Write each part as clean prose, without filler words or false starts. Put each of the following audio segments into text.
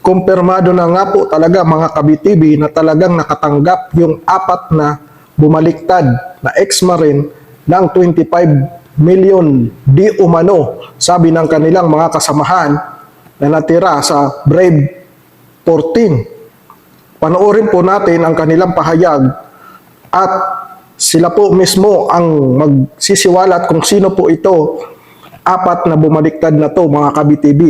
kumpirmado na nga po talaga mga ka-BTV na talagang nakatanggap yung 4 na bumaliktad na ex-marine ng 25 million di umano, sabi ng kanilang mga kasamahan na natira sa Brave 14. Panoorin po natin ang kanilang pahayag at sila po mismo ang magsisiwalat kung sino po ito 4 na bumaliktad na to mga ka-BTV.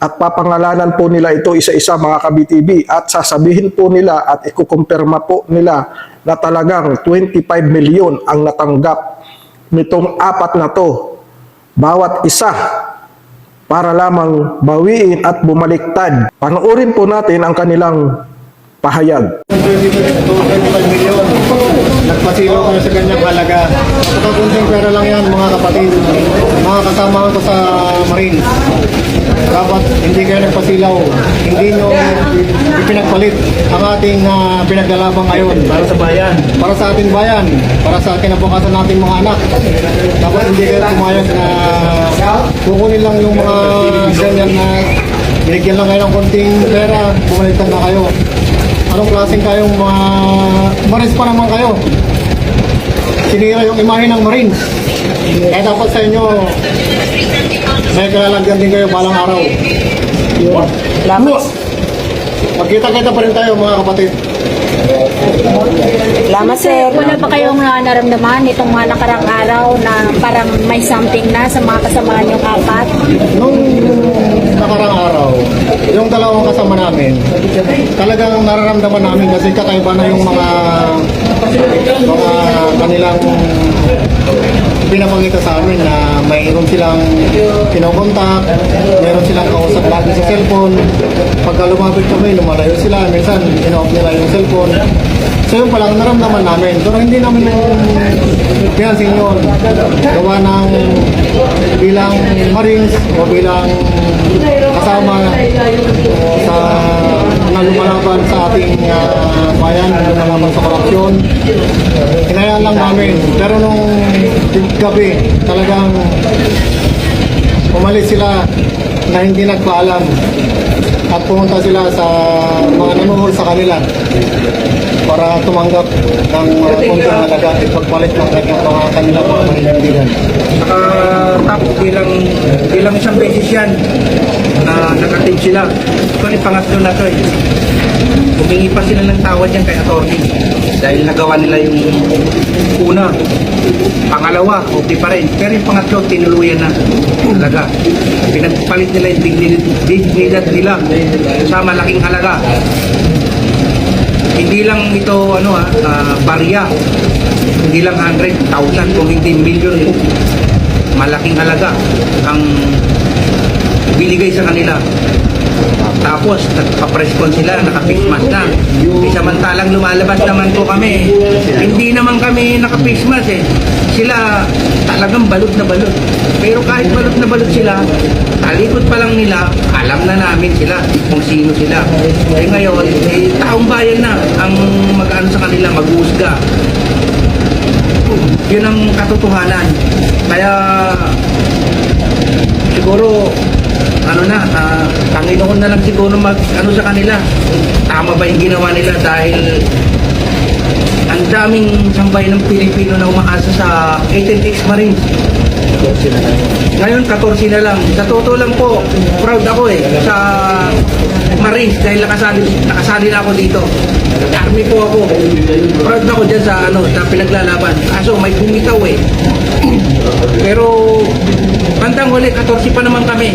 At papangalanan po nila ito isa-isa mga ka-BTV at sasabihin po nila at ikukumpirma po nila na talagang 25 million ang natanggap nitong 4 na to. Bawat isa para lamang bawiin at bumaliktad. Panoorin po natin ang kanilang pahayag. 25 million. Nagpasilaw kayo sa ganyang halaga. Pagkakunting pera lang yan mga kapatid. Mga kasama ko sa Marines. Dapat hindi kayo nagpasilaw. Hindi nyo ipinagpalit ang ating pinaglalabang ngayon. Para sa bayan. Para sa ating bayan. Para sa kinabukasan nating mga anak. Dapat hindi kayo pumayag na kukunin lang yung mga ganyan na binigyan lang kayo ng konting pera, bumaliktad na kayo. Anong klaseng kayong mga Marines pa naman kayo? Sinira yung imahe ng Marines. Kaya dapat sa inyo, may kalalagyan din kayo balang araw. Salamat. Magkita-kita pa rin tayo mga kapatid. Salamat, sir. Wala pa kayong naramdaman itong mga nakarang araw na parang may something na sa mga kasama niyong 4? Nung nakarang araw, yung dalawang kasama namin, talagang nararamdaman namin kasi kakaiba na yung mga kanilang pinapakita sa amin na mayroon silang kinokontak, mayroon silang kausap lagi sa cellphone. Pagka lumapit kami, lumalayo sila, minsan in-off nila yung cellphone. So yun palang naramdaman namin. Pero hindi namin pinansin yun. Gawa ng bilang Marines o bilang kasama sa na lumalaban sa ating bayan, lumalaban sa korupsyon. Hinayaan lang namin. Pero nung gabi, talagang umalis sila na hindi nagpaalam at pumunta sila sa mga nanuhol sa kanila para tumanggap ng konting halaga at pagpalit ng mga kanilang mga mahihindigan. Tapos bilang isang beses yan na nakatig sila. Ito yung pangatlo na to eh. Humingi pa sila ng tawad yan kay attorney dahil nagawa nila yung una. Pangalawa, okay pa rin. Pero yung pangatlo, tinuluyan na talaga. Pinagpalit nila yung dignidad nila sa malaking halaga. Hindi lang ito barya. Hindi lang 100,000 kung hindi million. Malaking halaga ang binigay sa kanila. Tapos nagpa-press con sila, naka-face mask na. Samantalang lumalabas naman po kami. Hindi naman kami naka-face mask eh. Sila talagang balot na balot. Pero kahit balot na balot sila, talikod pa lang nila, alam na namin sila kung sino sila. Eh ngayon, taong bayan na ang mag-ano sa kanila, mag-uusga. Yun ang katotohanan. Kaya siguro Panginoon na lang siguro mag-ano sa kanila. Tama ba yung ginawa nila dahil ang daming sambayan ng Pilipino na umaasa sa 18 ex-Marines. Ngayon 14 na lang. Sa totoo lang po, proud ako sa Marines dahil nakasali na ako dito. Army po ako. Proud ako dyan sa pinaglalaban. Kaso may bumitaw Pero bandang huli, 14 pa naman kami.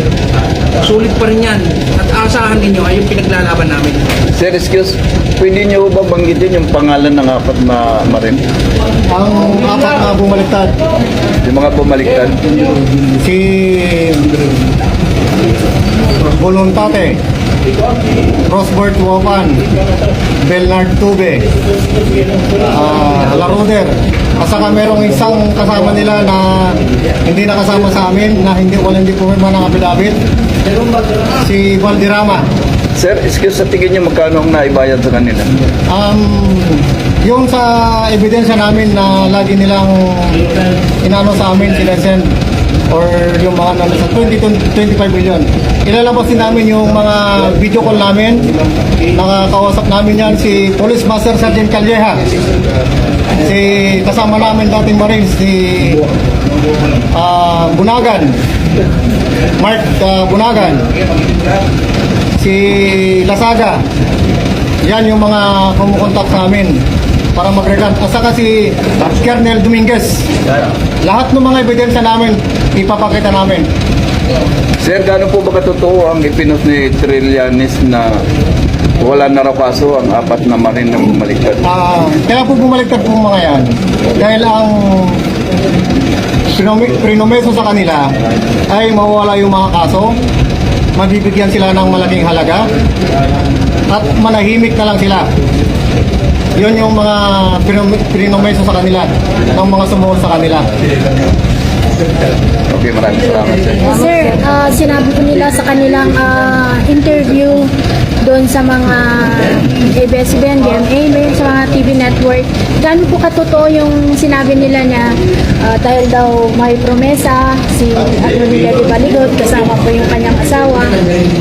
Sulit pa rin yan. At asahan ninyo ay yung pinaglalaban namin. Sir, excuse, pwede niyo ba banggitin yung pangalan ng 4 na Marine? Ang 4 na bumaliktad, Yung mga bumaliktad? si Voluntate, Rosbert Wopan, Bernard Tube, Laruder. At saka merong isang kasama nila na hindi nakasama sa amin, na hindi pumirma ng affidavit, si Valderrama. Sir, excuse, sa tingin niyo magkano ang naibayad sa kanila? Yung sa ebidensya namin na lagi nilang inano sa amin, sinesend or yung mga sa 25 million. ilalabas din namin yung mga video call namin. Nakakausap namin yan si Police Master Sergeant Calleja. Si kasama namin dating Marines, si Bunagan. Mark Bunagan. Si Lasaga. Yan yung mga kumukontak sa amin para mag-recant. At saka si Colonel Dominguez. Lahat ng mga ebidensya namin, ipapakita namin. Sir, gaano po ba katotoo ang ipinos ni Trillanes na wala na raw kaso ang 4 na Marine na bumaliktad? Kaya po bumaliktad po mga yan. Dahil ang prinomeso sa kanila ay mawawala yung mga kaso, mabibigyan sila ng malaking halaga, at manahimik na lang sila. Yun yung mga prinomeso sa kanila, ng mga sumuot sa kanila. Okay, maraming salamat, sir. Sir, sinabi ko nila sa kanilang interview doon sa mga ABS-CBN, GMA, sa mga TV network, gaano po katotoo yung sinabi nila na dahil daw may promesa si Atty. Levy Baligod, kasama po yung kanyang asawa,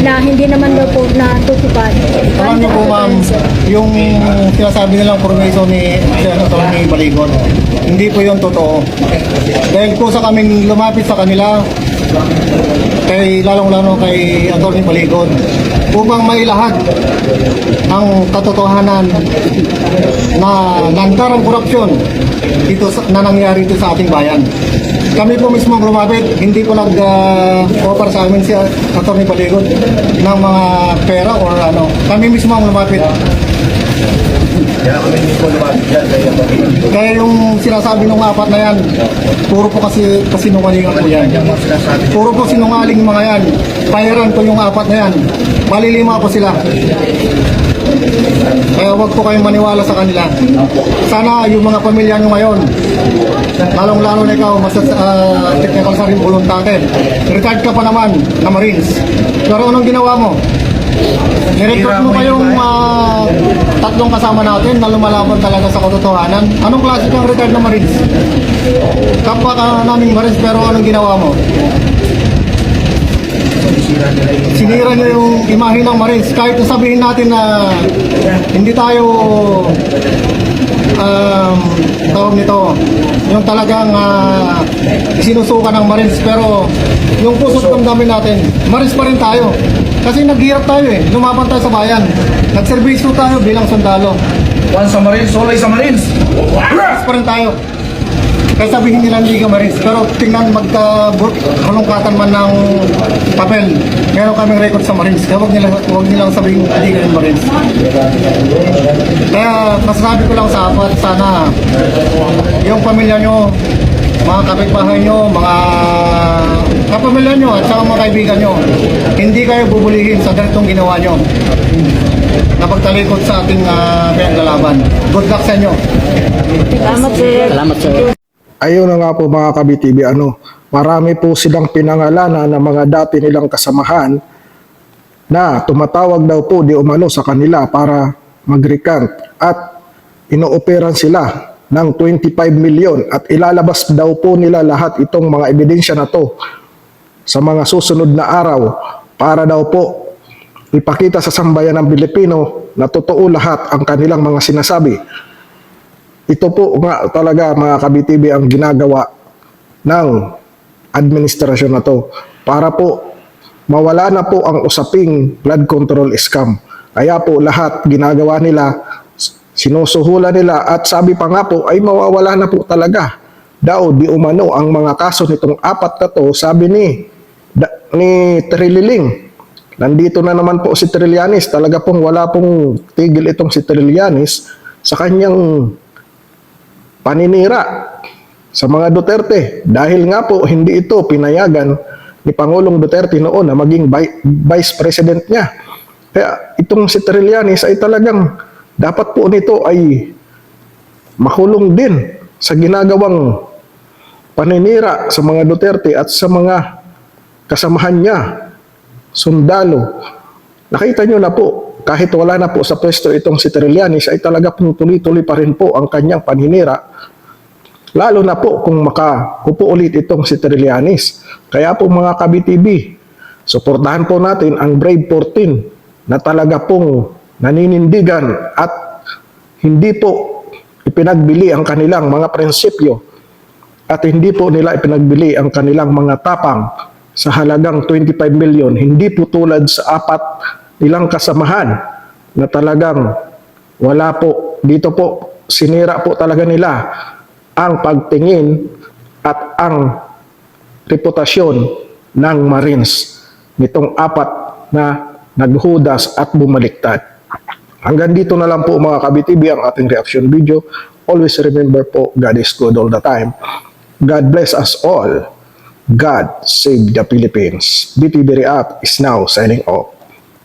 na hindi naman daw po natutupad. Alam niyo po ma'am, yung sinasabi nilang promeso ni Atty. Baligod, hindi po yun totoo. Dahil po sa kaming lumapit sa kanila, lalong-lalo kay Atty. Baligod, upang mailahad ang katotohanan na lantarang korupsyon na nangyari dito sa ating bayan. Kami po mismo ang lumapit, hindi po nag-offer sa amin si Atty. Baligod ng mga pera or ano. Kami mismo ang lumapit. Kaya yung sinasabi ng 4 na yan, puro po kasi sinungalingan po yan. Puro po sinungaling mga yan. Bayaran ko yung 4 na yan. Malilima po sila. Kaya wag po kayong maniwala sa kanila. Sana yung mga pamilya nyo ngayon, lalong-lalo na ikaw, technical sa rin voluntate. Retired ka pa naman na Marines. Pero anong ginawa mo? Nirecruit mo kayong 3 kasama natin na lumalaban talaga sa katotohanan. Anong klase kang retired na Marines? Kapwa ka naming Marines, pero anong ginawa mo? Sinira niyo yung imahe ng Marines. Kahit sabihin natin na hindi tayo tawag nito, yung talagang sinusuka ng Marines, pero yung puso't damdamin natin, Marines pa rin tayo. Kasi naghirap tayo lumaban tayo sa bayan. Nagserbisyo tayo bilang sundalo. Once sa Marines, always sa Marines. Marines pa rin tayo. Kaya sabihin nila hindi ka Marines, pero tingnan magka-halongkatan man ng papel. Meron kaming record sa Marines, kaya huwag nilang sabihin hindi ka rin Marines. Kaya masasabi ko lang sa apat, sana yung pamilya nyo, mga kapitbahay nyo, mga kapamilya nyo at saka mga kaibigan nyo, hindi kayo bubulihin sa ganitong ginawa nyo na pagtalikod sa ating pinag-lalaban. Good luck sa inyo. Salamat, sir. Salamat, sir. Ayun na nga po mga ka-BTV, marami po silang pinangalanan ng mga dati nilang kasamahan na tumatawag daw po di umano sa kanila para mag-recant at inooperan sila ng 25 million at ilalabas daw po nila lahat itong mga ebidensya na to sa mga susunod na araw para daw po ipakita sa sambayan ng Pilipino na totoo lahat ang kanilang mga sinasabi. Ito po nga talaga mga ka-BTV ang ginagawa ng administrasyon na to para po mawala na po ang usaping blood control scam. Kaya po lahat ginagawa nila, sinusuhulan nila at sabi pa nga po ay mawawala na po talaga daw di umano ang mga kaso nitong 4 na to. Sabi ni Trililing, nandito na naman po si Trillanes, talaga pong wala pong tigil itong si Trillanes sa kanyang paninira sa mga Duterte dahil nga po hindi ito pinayagan ni Pangulong Duterte noon na maging vice president niya. Kaya itong si Trillanes ay talagang dapat po nito ay makulong din sa ginagawang paninira sa mga Duterte at sa mga kasamahan niya, sundalo. Nakita nyo na po, kahit wala na po sa pwesto itong si Trillanes ay talaga pong tuloy-tuloy pa rin po ang kanyang paninira. Lalo na po kung makakupo ulit itong si Trillanes. Kaya po mga ka-BTV, Suportahan po natin ang Brave 14 na talaga pong naninindigan at hindi po ipinagbili ang kanilang mga prinsipyo at hindi po nila ipinagbili ang kanilang mga tapang sa halagang 25 million. Hindi po tulad sa 4 nilang kasamahan na talagang wala po. Dito po, sinira po talaga nila ang pagtingin at ang reputasyon ng Marines nitong 4 na naghudas at bumaliktad. Hanggang dito na lang po mga ka-BTV ang ating reaction video. Always remember po, God is good all the time. God bless us all. God save the Philippines. BTV React is now signing off.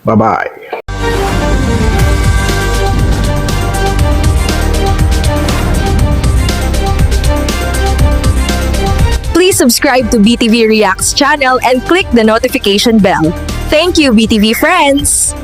Bye-bye. Please subscribe to BTV Reacts channel and click the notification bell. Thank you, BTV friends!